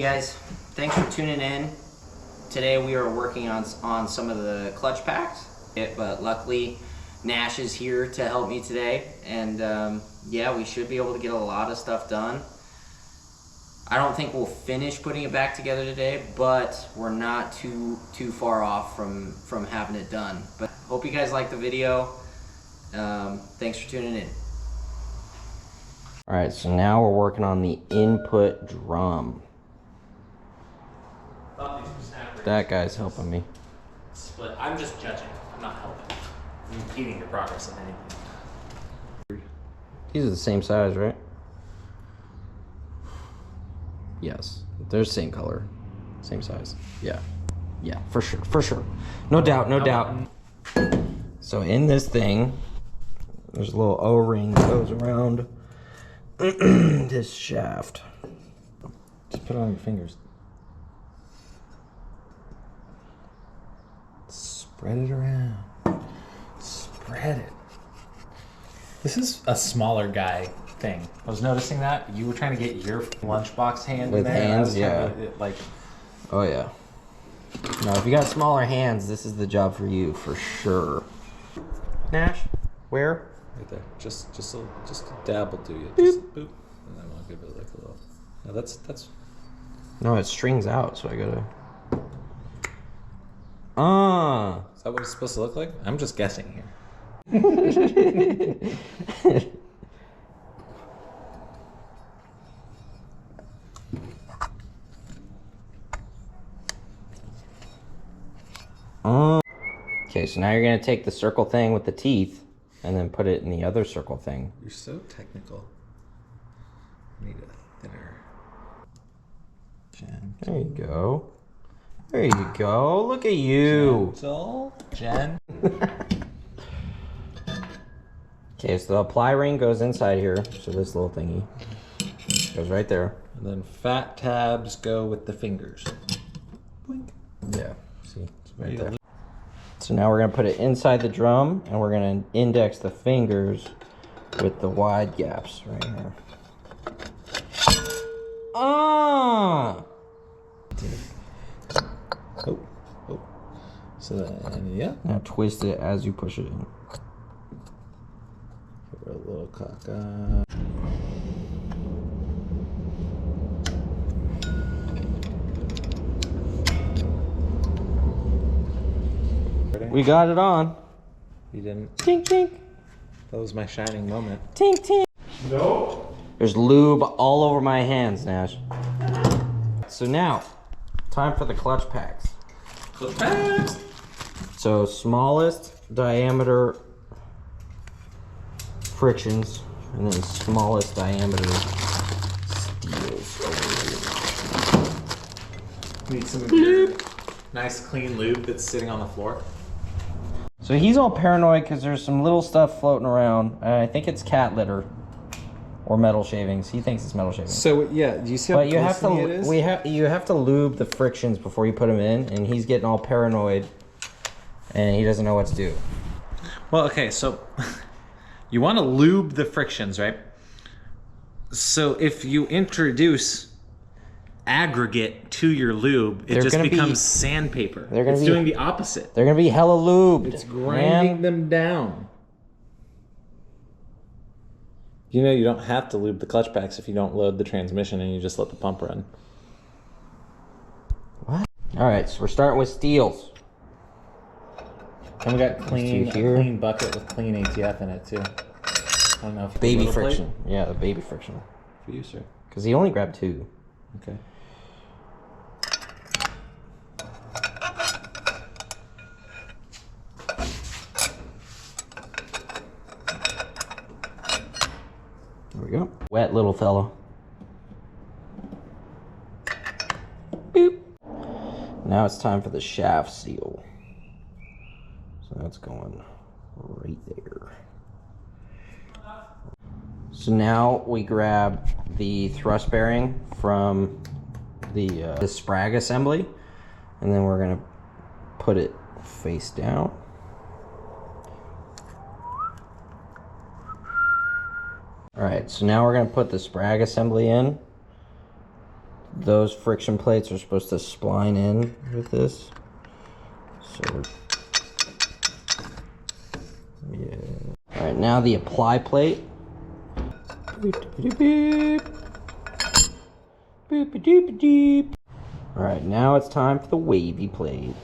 guys, thanks for tuning in. Today we are working on some of the clutch packs, but luckily Nash is here to help me today, and yeah, we should be able to get a lot of stuff done. I don't think we'll finish putting it back together today, but we're not too far off from having it done. But hope you guys like the video. Thanks for tuning in. All right, so now we're working on the input drum. That guy's helping me. Split. I'm just judging. I'm not helping. I'm impeding your progress of anything. These are the same size, right? Yes, they're the same color, same size. Yeah, for sure. No doubt, no doubt. So in this thing, there's a little O-ring that goes around this shaft. Just put it on your fingers. Spread it around. Spread it. This is a smaller guy thing. I was noticing that you were trying to get your lunchbox hand with in there. hands, yeah. Like, oh yeah. No, if you got smaller hands, this is the job for you for sure. Nash, where? Right there. Just a dab will do you. Just boop. And then I'll give it like a little. No, that's. No, it strings out, so I gotta. Is that what it's supposed to look like? I'm just guessing here. Okay, so now you're gonna take the circle thing with the teeth and then put it in the other circle thing. You're so technical. Need a thinner. There you go. There you go. Look at you. Gentle. Jen. Okay, so the apply ring goes inside here. So this little thingy goes right there. And then fat tabs go with the fingers. Boink. Yeah, see, it's right there. So now we're gonna put it inside the drum and we're gonna index the fingers with the wide gaps right here. Oh. So then, yeah. Now twist it as you push it in. Give it a little cock up. We got it on. You didn't. Tink, tink. That was my shining moment. Tink, tink. No. There's lube all over my hands, Nash. So now, time for the clutch packs. Clutch packs! So smallest diameter frictions, and then smallest diameter steels. Need some of your nice clean lube that's sitting on the floor. So he's all paranoid because there's some little stuff floating around. I think it's cat litter or metal shavings. He thinks it's metal shavings. So yeah, do you see how but you have to it is? you have to lube the frictions before you put them in, and he's getting all paranoid and he doesn't know what to do. Well, okay, so you want to lube the frictions, right? So if you introduce aggregate to your lube, it just becomes sandpaper. It's doing the opposite. They're gonna be hella lubed. It's grinding them down. You know you don't have to lube the clutch packs if you don't load the transmission and you just let the pump run. What? All right, so we're starting with steels. And we got a clean bucket with clean ATF in it too. I don't know if baby friction. Plate? Yeah, the baby friction. For you, sir. Because he only grabbed 2. Okay. There we go. Wet little fella. Boop. Now it's time for the shaft seal. So that's going right there. So now we grab the thrust bearing from the sprag assembly, and then we're gonna put it face down. All right, so now we're gonna put the sprag assembly in. those friction plates are supposed to spline in with this. So, yeah. All right, now the apply plate. All right, now it's time for the wavy plate.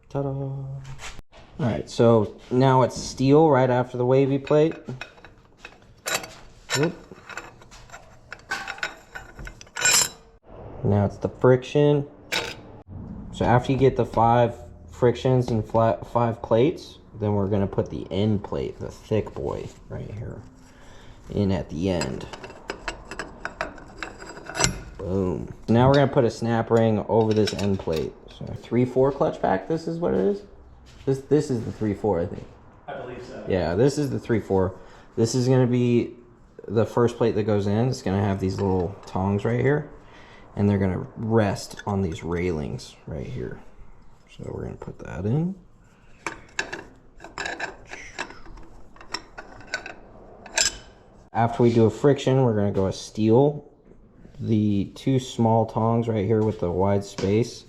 Ta-da! All right, so now it's steel right after the wavy plate. Oop. Now it's the friction. So after you get the 5 frictions and 5 plates, then we're gonna put the end plate, the thick boy, right here, in at the end. Boom. Now we're gonna put a snap ring over this end plate. So 3/4 clutch pack, this is what it is? This is the 3/4, I think. I believe so. Yeah, this is the 3/4. This is gonna be the first plate that goes in. It's gonna have these little tongs right here, and they're gonna rest on these railings right here. So we're gonna put that in. After we do a friction, we're gonna go a steel. The 2 small tongs right here with the wide space,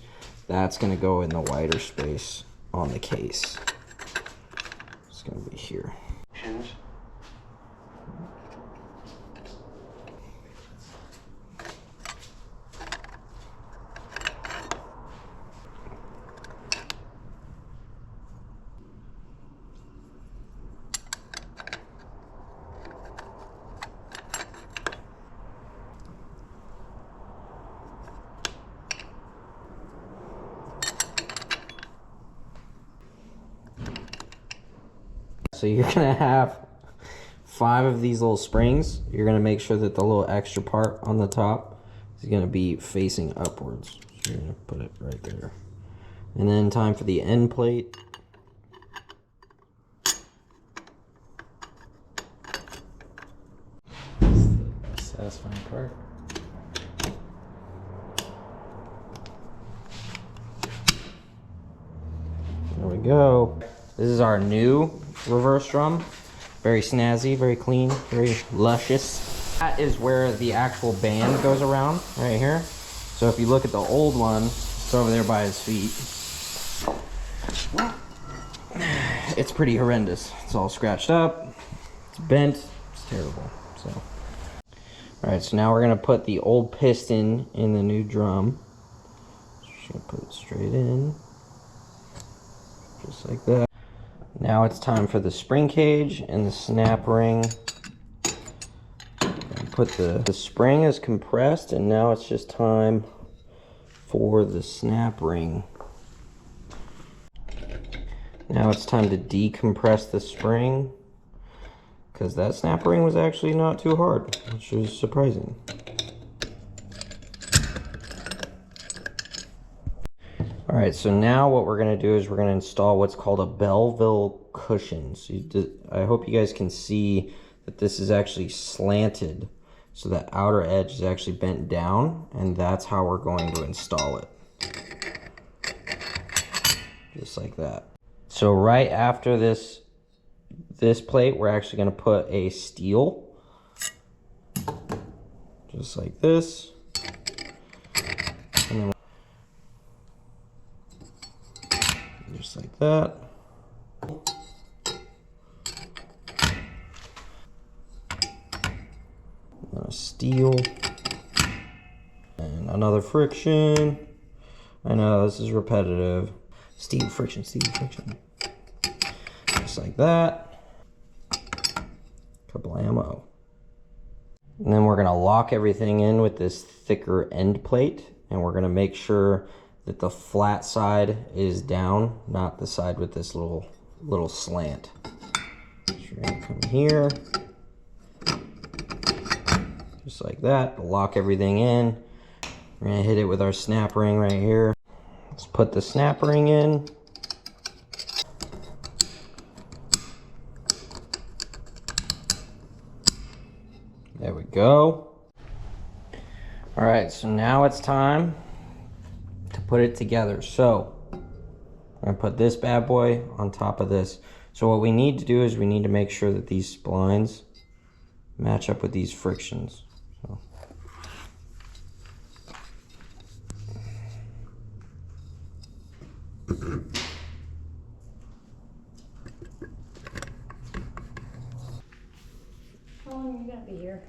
that's gonna go in the wider space on the case. It's gonna be here. So you're gonna have 5 of these little springs. You're gonna make sure that the little extra part on the top is gonna be facing upwards. So you're gonna put it right there. And then time for the end plate. That's the satisfying part. There we go. This is our new reverse drum. Very snazzy, very clean, very luscious. That is where the actual band goes around, right here. So if you look at the old one, it's over there by his feet. It's pretty horrendous. It's all scratched up, it's bent, it's terrible. So, all right, so now we're gonna put the old piston in the new drum. Just gonna put it straight in, just like that. Now it's time for the spring cage and the snap ring. Put the spring is compressed, and now it's just time for the snap ring. Now it's time to decompress the spring, because that snap ring was actually not too hard, which was surprising. All right, so now what we're gonna do is we're gonna install what's called a Belleville cushion. So I hope you guys can see that this is actually slanted. So the outer edge is actually bent down, and that's how we're going to install it. Just like that. So right after this plate, we're actually gonna put a steel. Just like this. And then just like that. A steel. And another friction. I know this is repetitive. Steel friction, steel friction. Just like that. Kablamo. And then we're gonna lock everything in with this thicker end plate, and we're gonna make sure that the flat side is down, not the side with this little slant. So you're gonna come here, just like that, lock everything in. We're gonna hit it with our snap ring right here. Let's put the snap ring in. There we go. All right, so now it's time to put it together. So I'm gonna put this bad boy on top of this. So what we need to do is we need to make sure that these splines match up with these frictions. So. How long are you gonna be here?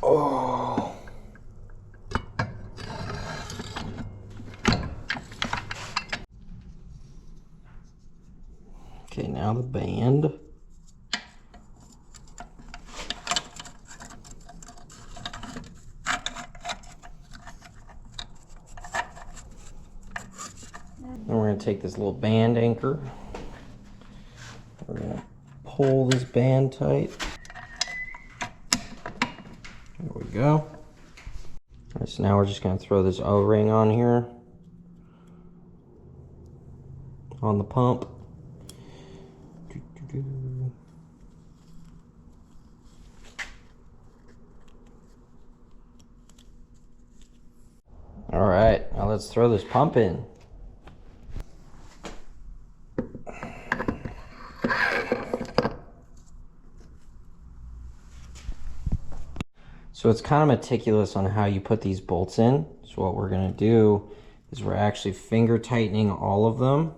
Oh. Okay, now the band. Then we're going to take this little band anchor. We're going to pull this band tight. There we go. All right, so now we're just going to throw this O-ring on here. On the pump. All right, now let's throw this pump in. So it's kind of meticulous on how you put these bolts in. So what we're gonna do is we're actually finger tightening all of them.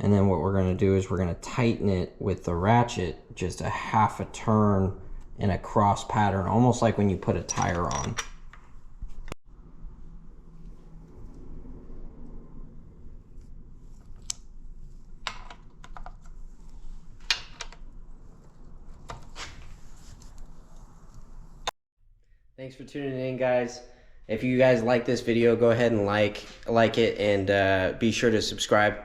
And then what we're gonna do is we're gonna tighten it with the ratchet just a half a turn in a cross pattern, almost like when you put a tire on. Thanks for tuning in, guys. If you guys like this video, go ahead and like it, and be sure to subscribe.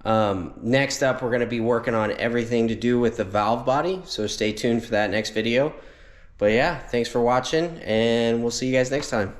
Next up, we're going to be working on everything to do with the valve body, so stay tuned for that next video. But yeah, thanks for watching, and we'll see you guys next time.